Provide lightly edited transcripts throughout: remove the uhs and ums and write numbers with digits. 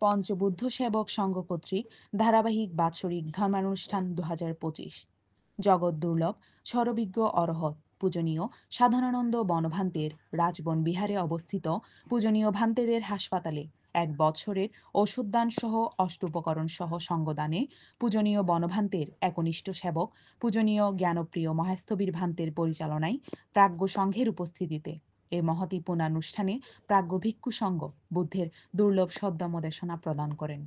পঞ্চবুদ্ধ সেবক সংঘ কর্তৃক ধারাবাহিক বাৎসরিক ধর্মানুষ্ঠান 2025 জগৎ দুর্লভ স্বরবিজ্ঞ অরহৎ পূজনীয় সাধারণানন্দ বনভান্তের রাজবন বিহারে অবস্থিত পূজনীয় ভান্তেদের হাসপাতালে এক বছরের ওষুধদান সহ অষ্টোপকরণ সহ সঙ্গদানে পূজনীয় বনভান্তের একনিষ্ঠ সেবক পূজনীয় জ্ঞানপ্রিয় মহেস্থবীর ভান্তের পরিচালনায় প্রাজ্ঞ সংঘের উপস্থিতিতে এই মহতি পুণ্যানুষ্ঠানে প্রাজ্ঞ ভিক্ষু সংঘ বুদ্ধের দুর্লভ সদ্যমদেশনা প্রদান করেন।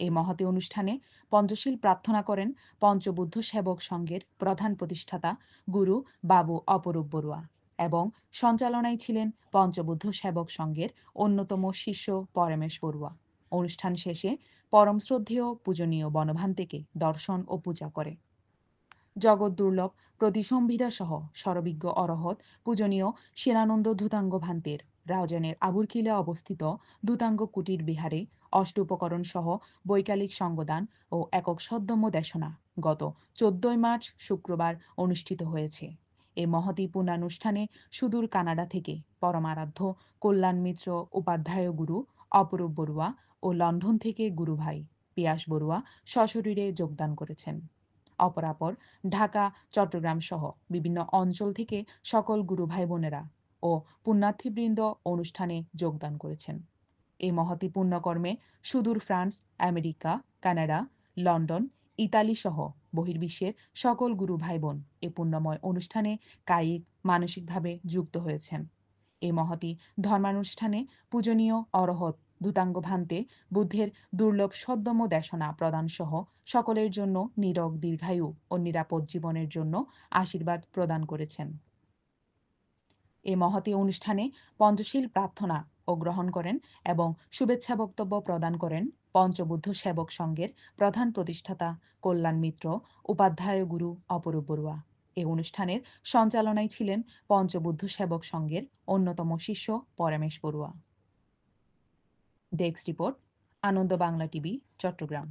এই মহতি অনুষ্ঠানে পঞ্চশীল প্রার্থনা করেন পঞ্চবুদ্ধ সেবক সংঘের প্রধান প্রতিষ্ঠাতা গুরু বাবু অপরূপ বড়ুয়া এবং সঞ্চালনায় ছিলেন পঞ্চবুদ্ধ সেবক সংঘের অন্যতম শিষ্য পরমেশ বড়ুয়া। অনুষ্ঠান শেষে পরম শ্রদ্ধেয় পূজনীয় বনভান্তেকে দর্শন ও পূজা করে। জগৎ দুর্লভ প্রতিসংবিধা সহ স্বরবিজ্ঞ অরহৎ পূজনীয় শিলানন্দ ধূতাঙ্গ ভান্তের রাউজানের আবুরকিলে অবস্থিত ধূতাঙ্গ কুটির বিহারে অষ্টোপকরণ সহ বৈকালিক সঙ্গদান ও একক সদ্যম্য দেশনা গত 14 মার্চ শুক্রবার অনুষ্ঠিত হয়েছে। এই মহতি পুণ্যানুষ্ঠানে সুদূর কানাডা থেকে পরমারাধ্য কল্যাণ মিত্র উপাধ্যায় গুরু অপরূপ বড়ুয়া ও লন্ডন থেকে গুরু ভাই পিয়াস বড়ুয়া সশরীরে যোগদান করেছেন। অপরাপর ঢাকা চট্টগ্রাম সহ বিভিন্ন অঞ্চল থেকে সকল গুরু ভাই বোনেরা ও পুণ্যার্থীবৃন্দ অনুষ্ঠানে যোগদান করেছেন। এই মহতি পুণ্যকর্মে সুদূর France, America, Canada, London, Italy সহ বহির্বিশ্বের সকল গুরু ভাই বোন এই পুণ্যময় অনুষ্ঠানে কায়িক মানসিকভাবে যুক্ত হয়েছেন। এই মহতি ধর্মানুষ্ঠানে পূজনীয় অরহৎ ধূতাঙ্গ ভান্তে বুদ্ধের দুর্লভ সদ্যম দেশনা প্রদান সহ সকলের জন্য নিরোগ দীর্ঘায়ু ও নিরাপদ জীবনের জন্য আশীর্বাদ প্রদান করেছেন। এই মহতি অনুষ্ঠানে পঞ্চশীল প্রার্থনা ও গ্রহণ করেন এবং শুভেচ্ছা বক্তব্য প্রদান করেন পঞ্চবুদ্ধ সেবক সংঘের প্রধান প্রতিষ্ঠাতা কল্যাণ মিত্র উপাধ্যায় গুরু অপরূপ বড়ুয়া। এই অনুষ্ঠানের সঞ্চালনায় ছিলেন পঞ্চবুদ্ধ সেবক সংঘের অন্যতম শিষ্য পরমেশ বড়ুয়া। ডেস্ক রিপোর্ট, আনন্দ বাংলা টিভি, চট্টগ্রাম।